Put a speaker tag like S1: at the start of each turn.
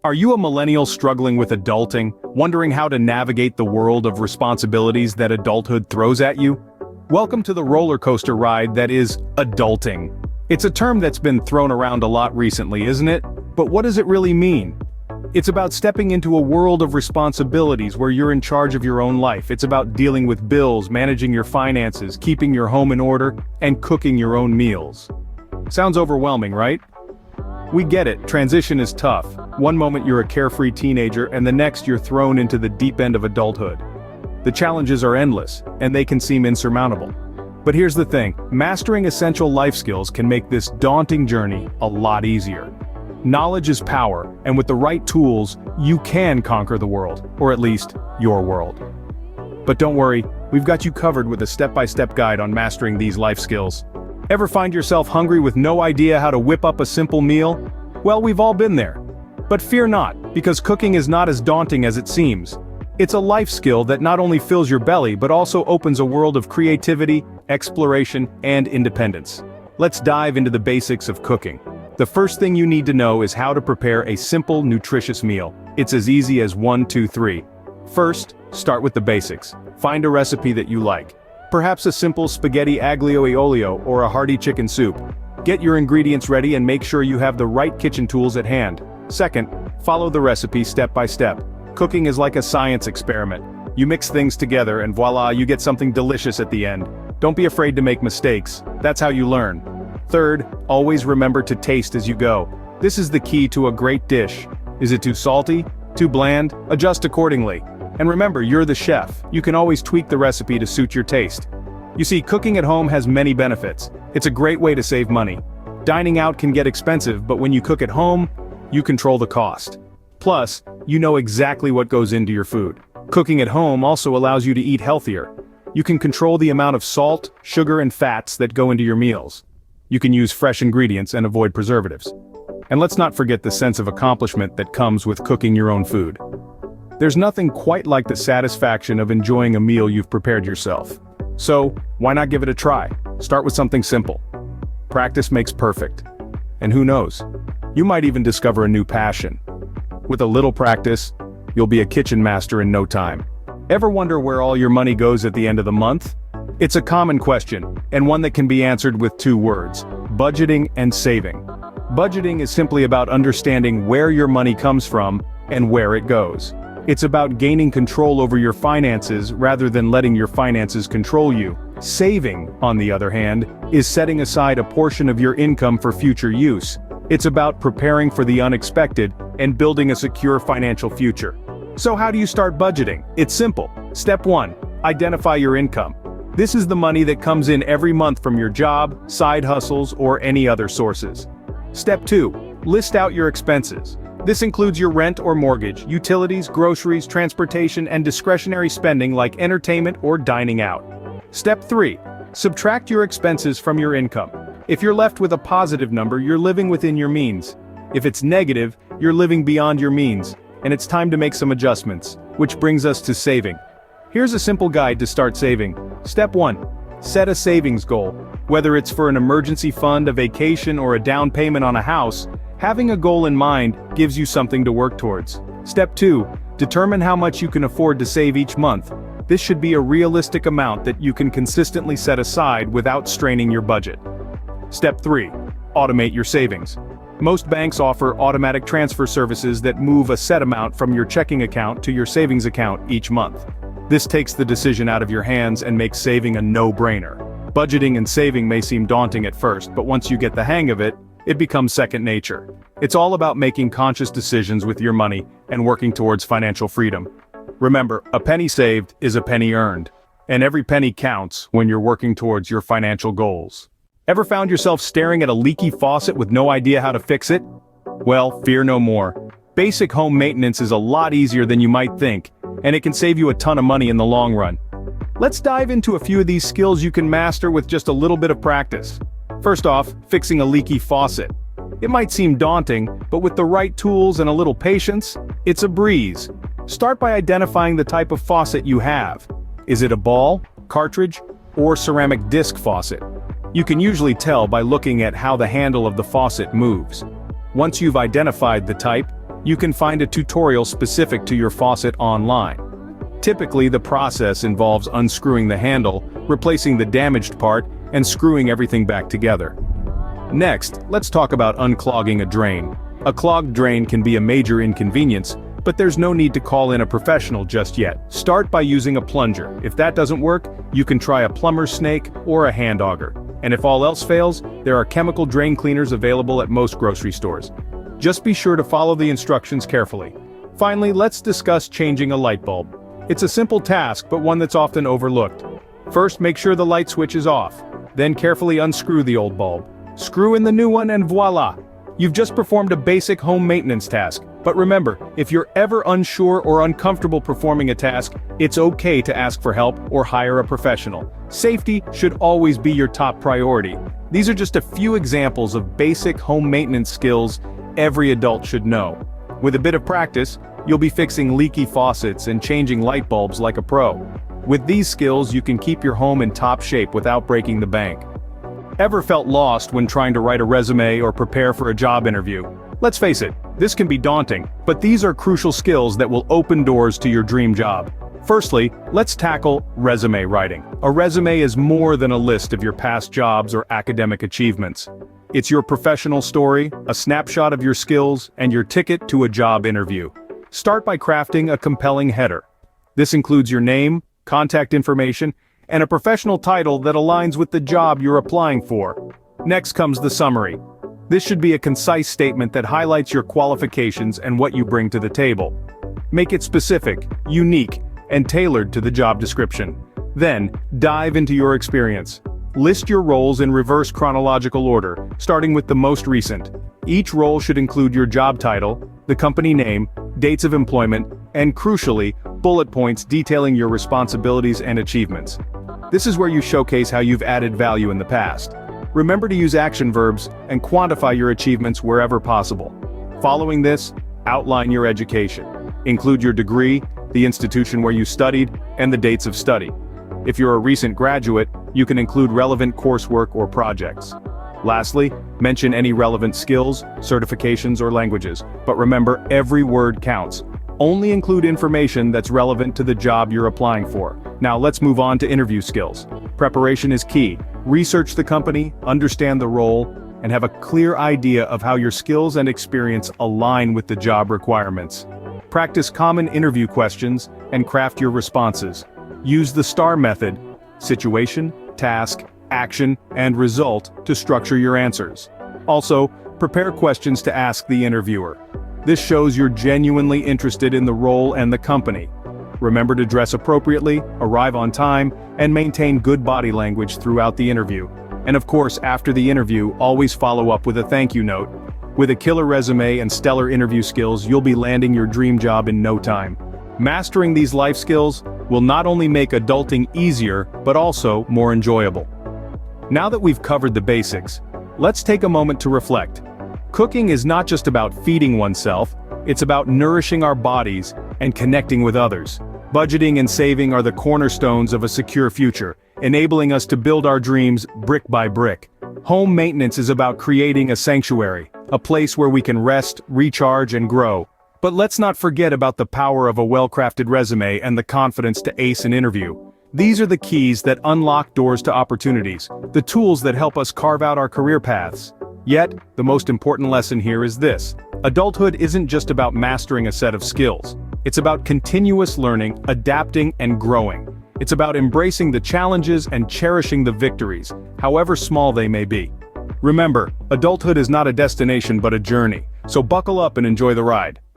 S1: Are you a millennial struggling with adulting, wondering how to navigate the world of responsibilities that adulthood throws at you? Welcome to the roller coaster ride that is adulting. It's a term that's been thrown around a lot recently, isn't it? But what does it really mean? It's about stepping into a world of responsibilities where you're in charge of your own life. It's about dealing with bills, managing your finances, keeping your home in order, and cooking your own meals. Sounds overwhelming, right? We get it, transition is tough. One moment you're a carefree teenager and the next you're thrown into the deep end of adulthood. The challenges are endless, and they can seem insurmountable. But here's the thing, mastering essential life skills can make this daunting journey a lot easier. Knowledge is power, and with the right tools, you can conquer the world, or at least, your world. But don't worry, we've got you covered with a step-by-step guide on mastering these life skills. Ever find yourself hungry with no idea how to whip up a simple meal? Well, we've all been there. But fear not, because cooking is not as daunting as it seems. It's a life skill that not only fills your belly but also opens a world of creativity, exploration, and independence. Let's dive into the basics of cooking. The first thing you need to know is how to prepare a simple, nutritious meal. It's as easy as 1, 2, 3. First, start with the basics. Find a recipe that you like. Perhaps a simple spaghetti aglio e olio or a hearty chicken soup. Get your ingredients ready and make sure you have the right kitchen tools at hand. Second, follow the recipe step by step. Cooking is like a science experiment. You mix things together and voila, you get something delicious at the end. Don't be afraid to make mistakes. That's how you learn. Third, always remember to taste as you go. This is the key to a great dish. Is it too salty? Too bland? Adjust accordingly. And remember, you're the chef. You can always tweak the recipe to suit your taste. You see, cooking at home has many benefits. It's a great way to save money. Dining out can get expensive, but when you cook at home, you control the cost. Plus, you know exactly what goes into your food. Cooking at home also allows you to eat healthier. You can control the amount of salt, sugar, and fats that go into your meals. You can use fresh ingredients and avoid preservatives. And let's not forget the sense of accomplishment that comes with cooking your own food. There's nothing quite like the satisfaction of enjoying a meal you've prepared yourself. So, why not give it a try? Start with something simple. Practice makes perfect. And who knows? You might even discover a new passion. With a little practice, you'll be a kitchen master in no time. Ever wonder where all your money goes at the end of the month? It's a common question, and one that can be answered with 2 words: budgeting and saving. Budgeting is simply about understanding where your money comes from and where it goes. It's about gaining control over your finances rather than letting your finances control you. Saving, on the other hand, is setting aside a portion of your income for future use. It's about preparing for the unexpected and building a secure financial future. So how do you start budgeting? It's simple. Step 1. Identify your income. This is the money that comes in every month from your job, side hustles, or any other sources. Step 2. List out your expenses. This includes your rent or mortgage, utilities, groceries, transportation, and discretionary spending like entertainment or dining out. Step 3. Subtract your expenses from your income. If you're left with a positive number, you're living within your means. If it's negative, you're living beyond your means, and it's time to make some adjustments, which brings us to saving. Here's a simple guide to start saving. Step 1. Set a savings goal. Whether it's for an emergency fund, a vacation, or a down payment on a house, having a goal in mind gives you something to work towards. Step 2. Determine how much you can afford to save each month. This should be a realistic amount that you can consistently set aside without straining your budget. Step 3. Automate your savings. Most banks offer automatic transfer services that move a set amount from your checking account to your savings account each month. This takes the decision out of your hands and makes saving a no-brainer. Budgeting and saving may seem daunting at first, but once you get the hang of it, it becomes second nature. It's all about making conscious decisions with your money and working towards financial freedom. Remember, a penny saved is a penny earned, and every penny counts when you're working towards your financial goals. Ever found yourself staring at a leaky faucet with no idea how to fix it? Well, fear no more. Basic home maintenance is a lot easier than you might think, and it can save you a ton of money in the long run. Let's dive into a few of these skills you can master with just a little bit of practice. First off, fixing a leaky faucet. It might seem daunting, but with the right tools and a little patience, it's a breeze. Start by identifying the type of faucet you have. Is it a ball, cartridge, or ceramic disc faucet? You can usually tell by looking at how the handle of the faucet moves. Once you've identified the type, you can find a tutorial specific to your faucet online. Typically, the process involves unscrewing the handle, replacing the damaged part, and screwing everything back together. Next, let's talk about unclogging a drain. A clogged drain can be a major inconvenience, but there's no need to call in a professional just yet. Start by using a plunger. If that doesn't work, you can try a plumber's snake or a hand auger. And if all else fails, there are chemical drain cleaners available at most grocery stores. Just be sure to follow the instructions carefully. Finally, let's discuss changing a light bulb. It's a simple task, but one that's often overlooked. First, make sure the light switch is off. Then carefully unscrew the old bulb. Screw in the new one and voila! You've just performed a basic home maintenance task. But remember, if you're ever unsure or uncomfortable performing a task, it's okay to ask for help or hire a professional. Safety should always be your top priority. These are just a few examples of basic home maintenance skills every adult should know. With a bit of practice, you'll be fixing leaky faucets and changing light bulbs like a pro. With these skills, you can keep your home in top shape without breaking the bank. Ever felt lost when trying to write a resume or prepare for a job interview? Let's face it, this can be daunting, but these are crucial skills that will open doors to your dream job. Firstly, let's tackle resume writing. A resume is more than a list of your past jobs or academic achievements. It's your professional story, a snapshot of your skills, and your ticket to a job interview. Start by crafting a compelling header. This includes your name, contact information, and a professional title that aligns with the job you're applying for. Next comes the summary. This should be a concise statement that highlights your qualifications and what you bring to the table. Make it specific, unique, and tailored to the job description. Then, dive into your experience. List your roles in reverse chronological order, starting with the most recent. Each role should include your job title, the company name, dates of employment, and crucially, bullet points detailing your responsibilities and achievements. This is where you showcase how you've added value in the past. Remember to use action verbs and quantify your achievements wherever possible. Following this, outline your education. Include your degree, the institution where you studied, and the dates of study. If you're a recent graduate, you can include relevant coursework or projects. Lastly, mention any relevant skills, certifications, or languages, but remember, every word counts. Only include information that's relevant to the job you're applying for. Now let's move on to interview skills. Preparation is key. Research the company, understand the role, and have a clear idea of how your skills and experience align with the job requirements. Practice common interview questions and craft your responses. Use the STAR method: situation, task, action, and result to structure your answers. Also, prepare questions to ask the interviewer. This shows you're genuinely interested in the role and the company. Remember to dress appropriately, arrive on time, and maintain good body language throughout the interview. And of course, after the interview, always follow up with a thank you note. With a killer resume and stellar interview skills, you'll be landing your dream job in no time. Mastering these life skills will not only make adulting easier, but also more enjoyable. Now that we've covered the basics, let's take a moment to reflect. Cooking is not just about feeding oneself, it's about nourishing our bodies and connecting with others. Budgeting and saving are the cornerstones of a secure future, enabling us to build our dreams brick by brick. Home maintenance is about creating a sanctuary, a place where we can rest, recharge, and grow. But let's not forget about the power of a well-crafted resume and the confidence to ace an interview. These are the keys that unlock doors to opportunities, the tools that help us carve out our career paths. Yet, the most important lesson here is this: adulthood isn't just about mastering a set of skills. It's about continuous learning, adapting, and growing. It's about embracing the challenges and cherishing the victories, however small they may be. Remember, adulthood is not a destination but a journey, so buckle up and enjoy the ride.